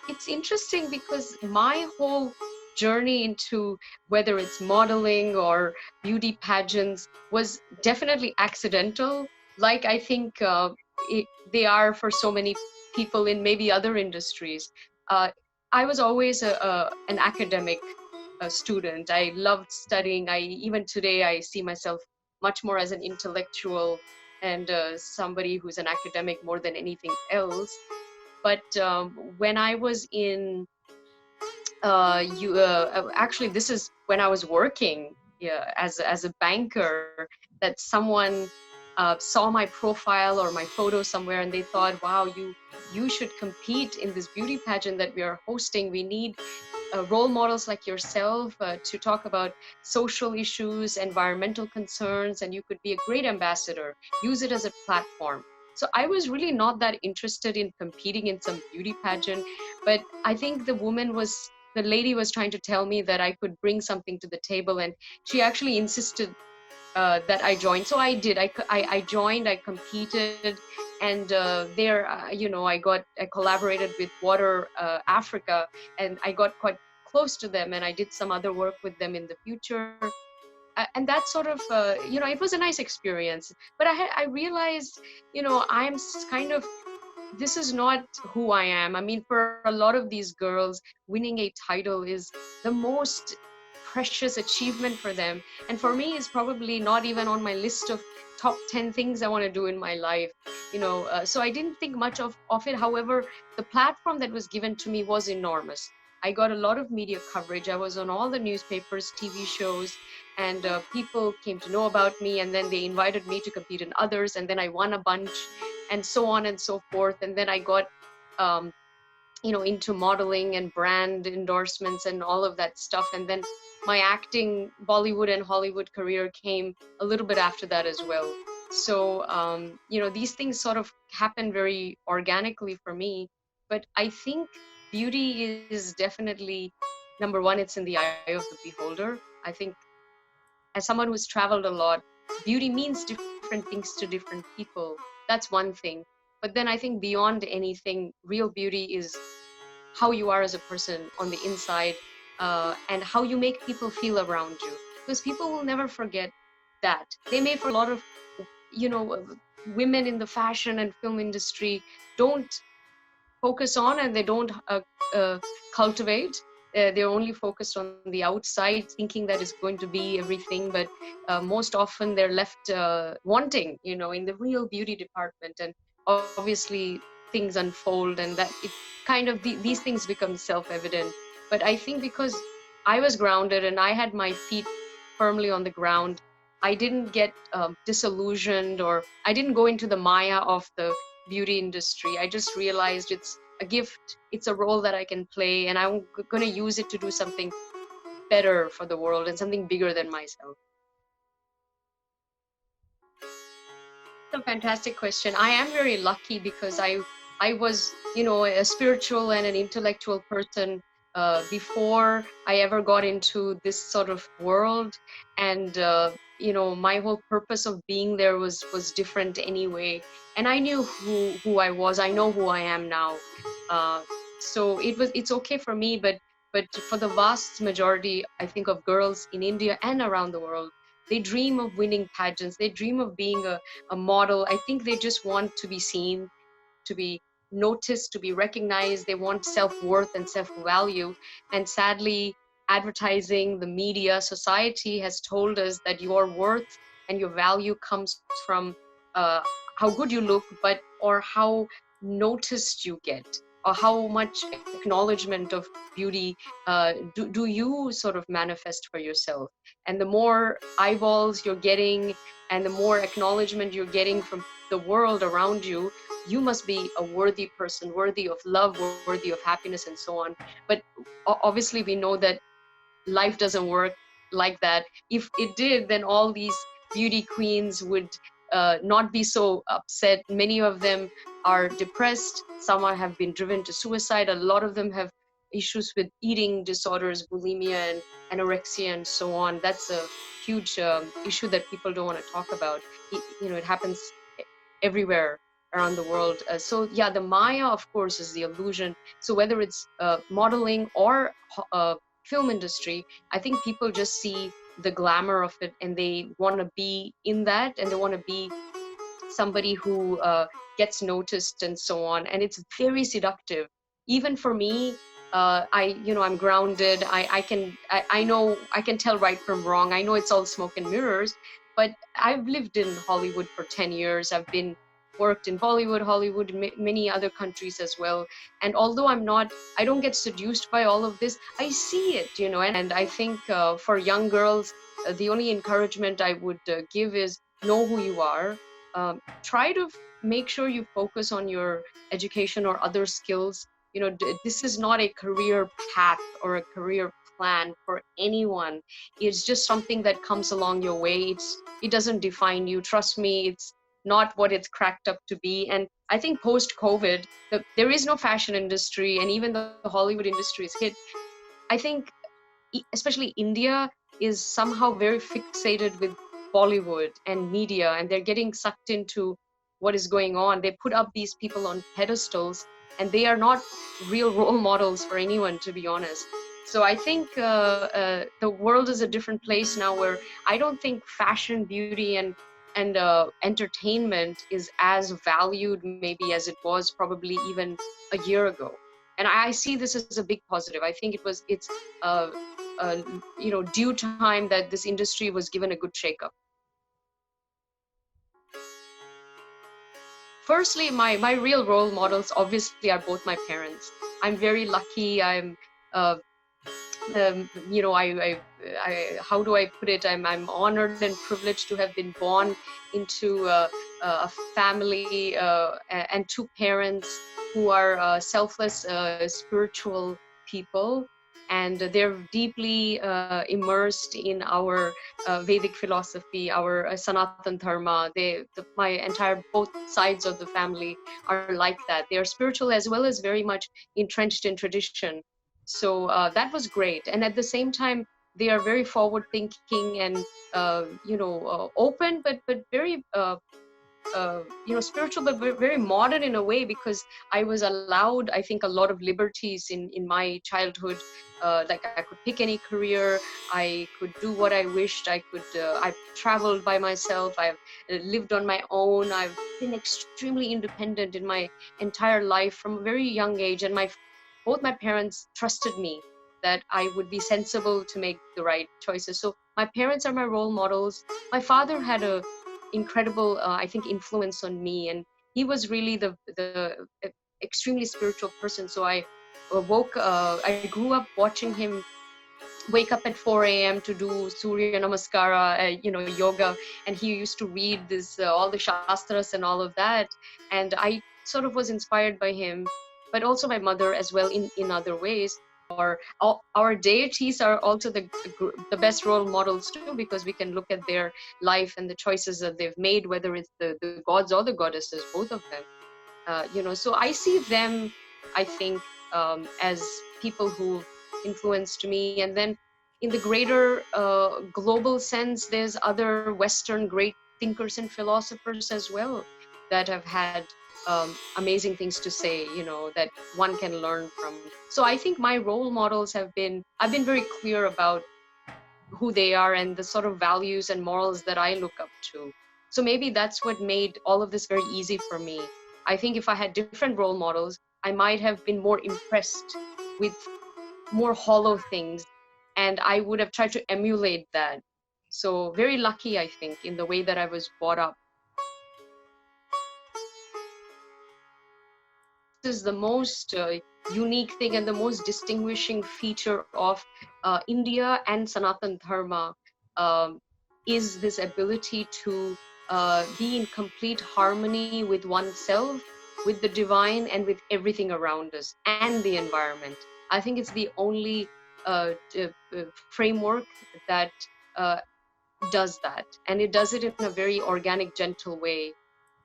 It's interesting because my whole journey into whether it's modeling or beauty pageants was definitely accidental, like I think they are for so many people in maybe other industries. Uh, I was always an academic student. I loved studying. Even today, I see myself much more as an intellectual and somebody who's an academic more than anything else. But when I was in actually, this is when I was working, yeah, as a banker, that someone saw my profile or my photo somewhere, and they thought, wow, you should compete in this beauty pageant that we are hosting. We need role models like yourself to talk about social issues, environmental concerns, and you could be a great ambassador. Use it as a platform. So I was really not that interested in competing in some beauty pageant, but I think the lady was trying to tell me that I could bring something to the table, and she actually insisted that I joined. So I did. I joined. I competed, and there, I collaborated with Water Africa, and I got quite close to them, and I did some other work with them in the future. And that sort of, it was a nice experience. But I realized, kind of, this is not who I am. I mean, for a lot of these girls, winning a title is the most precious achievement for them. And for me, it's probably not even on my list of top 10 things I want to do in my life. So I didn't think much of it. However, the platform that was given to me was enormous. I got a lot of media coverage. I was on all the newspapers, TV shows, and people came to know about me, and then they invited me to compete in others, and then I won a bunch, and so on and so forth. And then I got um, into modeling and brand endorsements and all of that stuff. And then my acting, Bollywood and Hollywood career came a little bit after that as well. So these things sort of happen very organically for me. But I think beauty is definitely number one. It's in the eye of the beholder. I think, as someone who's traveled a lot, beauty means different things to different people. That's one thing. But then I think beyond anything, real beauty is how you are as a person on the inside, and how you make people feel around you. Because people will never forget that. They may, for a lot of, women in the fashion and film industry, don't focus on, and they don't cultivate. They're only focused on the outside, thinking that it's going to be everything. But most often they're left wanting, in the real beauty department. And obviously things unfold, and that it kind of these things become self-evident. But I think because I was grounded and I had my feet firmly on the ground, I didn't get disillusioned, or I didn't go into the maya of the beauty industry. I just realized it's a gift, it's a role that I can play, and I'm going to use it to do something better for the world and something bigger than myself. It's a fantastic question. I am very lucky because I was, a spiritual and an intellectual person before I ever got into this sort of world. And my whole purpose of being there was different anyway. And I knew who I was. I know who I am now. Uh, so it's okay for me, but for the vast majority, I think, of girls in India and around the world, they dream of winning pageants. They dream of being a model. I think they just want to be seen, to be noticed, to be recognized. They want self-worth and self-value. And sadly, advertising, the media, society has told us that your worth and your value comes from how good you look, or how noticed you get, or how much acknowledgement of beauty do you sort of manifest for yourself. And the more eyeballs you're getting, and the more acknowledgement you're getting from the world around you, you must be a worthy person, worthy of love, worthy of happiness, and so on. But obviously we know that life doesn't work like that. If it did, then all these beauty queens would not be so upset. Many of them are depressed. Some have been driven to suicide. A lot of them have issues with eating disorders, bulimia and anorexia and so on. That's a huge issue that people don't want to talk about. It happens everywhere around the world. So yeah, the Maya, of course, is the illusion. So whether it's modeling or film industry, I think people just see the glamour of it and they want to be in that, and they want to be somebody who gets noticed and so on. And it's very seductive. Even for me, I'm grounded. I know I can tell right from wrong. I know it's all smoke and mirrors, but I've lived in Hollywood for 10 years. I've been worked in Bollywood, Hollywood, many other countries as well. And although I don't get seduced by all of this, I see it, and I think for young girls, the only encouragement I would give is know who you are. Try to make sure you focus on your education or other skills. This is not a career path or a career plan for anyone. It's just something that comes along your way. It doesn't define you. Trust me, it's not what it's cracked up to be. And I think post-COVID, there is no fashion industry, and even the Hollywood industry is hit. I think especially India is somehow very fixated with Bollywood and media, and they're getting sucked into what is going on. They put up these people on pedestals, and they are not real role models for anyone, to be honest. So I think the world is a different place now, where I don't think fashion, beauty, and entertainment is as valued maybe as it was probably even a year ago. And I see this as a big positive. I think it's uh, uh, due time that this industry was given a good shakeup. Firstly, my real role models obviously are both my parents. I'm very lucky. I'm how do I put it? I'm honored and privileged to have been born into a family and two parents who are selfless, spiritual people, and they're deeply immersed in our Vedic philosophy, our Sanatan Dharma. My entire both sides of the family are like that. They are spiritual as well as very much entrenched in tradition. So that was great. And at the same time, they are very forward thinking and open, but very spiritual, but very modern in a way, because I was allowed, I think, a lot of liberties in my childhood. Like I could pick any career, I could do what I wished, I've traveled by myself, I've lived on my own, I've been extremely independent in my entire life from a very young age. And both my parents trusted me that I would be sensible to make the right choices. So my parents are my role models. My father had a incredible, I think, influence on me, and he was really the extremely spiritual person. So I grew up watching him wake up at 4 a.m. to do Surya Namaskara, yoga, and he used to read this all the shastras and all of that, and I sort of was inspired by him, but also my mother as well in other ways. Our deities are also the best role models too, because we can look at their life and the choices that they've made, whether it's the gods or the goddesses, both of them. So I see them, I think, as people who influenced me. And then in the greater global sense, there's other Western great thinkers and philosophers as well that have had amazing things to say, that one can learn from. So I think my role models I've been very clear about who they are and the sort of values and morals that I look up to. So maybe that's what made all of this very easy for me. I think if I had different role models, I might have been more impressed with more hollow things, and I would have tried to emulate that. So very lucky, I think, in the way that I was brought up. This is the most unique thing and the most distinguishing feature of India and Sanatan Dharma, is this ability to be in complete harmony with oneself, with the divine, and with everything around us and the environment. I think it's the only framework that does that, and it does it in a very organic, gentle way.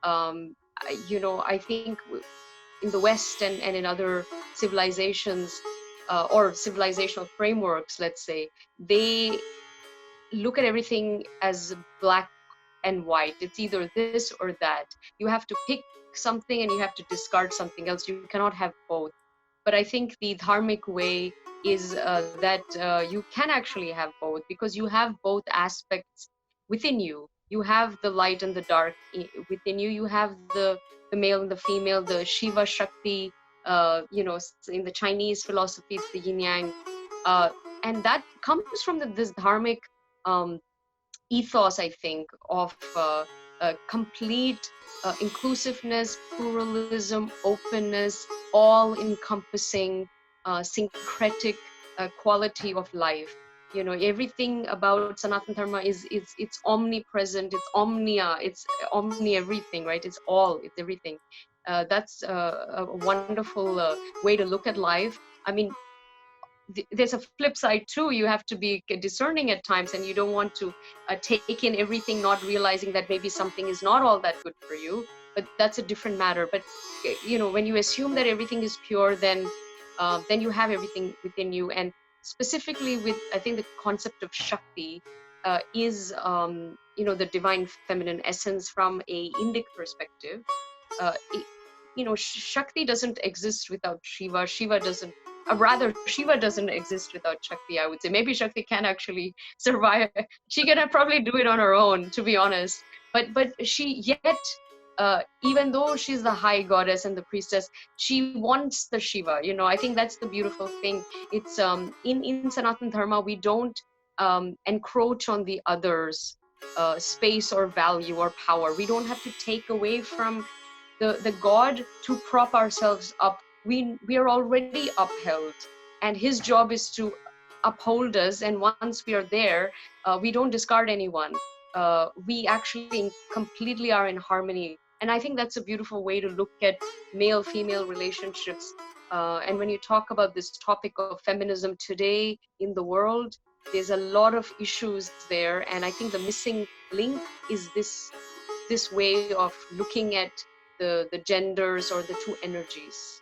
I think in the West and in other civilizations, or civilizational frameworks, let's say, they look at everything as black and white. It's either this or that. You have to pick something and you have to discard something else. You cannot have both. But I think the dharmic way is that you can actually have both, because you have both aspects within you. You have the light and the dark within you. You have the male and the female, the Shiva Shakti. In the Chinese philosophy, it's the yin yang, and that comes from this dharmic um, ethos, I think, of complete inclusiveness, pluralism, openness, all-encompassing, syncretic quality of life. Everything about Sanatana Dharma is it's omnipresent, it's omnia, it's omni everything, right? It's all, it's everything. That's a wonderful way to look at life. I mean, there's a flip side too. You have to be discerning at times, and you don't want to take in everything, not realizing that maybe something is not all that good for you, but that's a different matter. But when you assume that everything is pure, then you have everything within you. And specifically with, I think, the concept of Shakti is the divine feminine essence from a Indic perspective. uh, Shakti doesn't exist without Shiva. Shiva doesn't exist without Shakti, I would say. Maybe Shakti can actually survive. She can probably do it on her own, to be honest. But she yet, even though she's the high goddess and the priestess, she wants the Shiva. I think that's the beautiful thing. It's in Sanatana Dharma, we don't encroach on the other's space or value or power. We don't have to take away from the God to prop ourselves up. We are already upheld, and his job is to uphold us. And once we are there, we don't discard anyone. We actually completely are in harmony. And I think that's a beautiful way to look at male-female relationships. And when you talk about this topic of feminism today in the world, there's a lot of issues there. And I think the missing link is this way of looking at the genders or the two energies.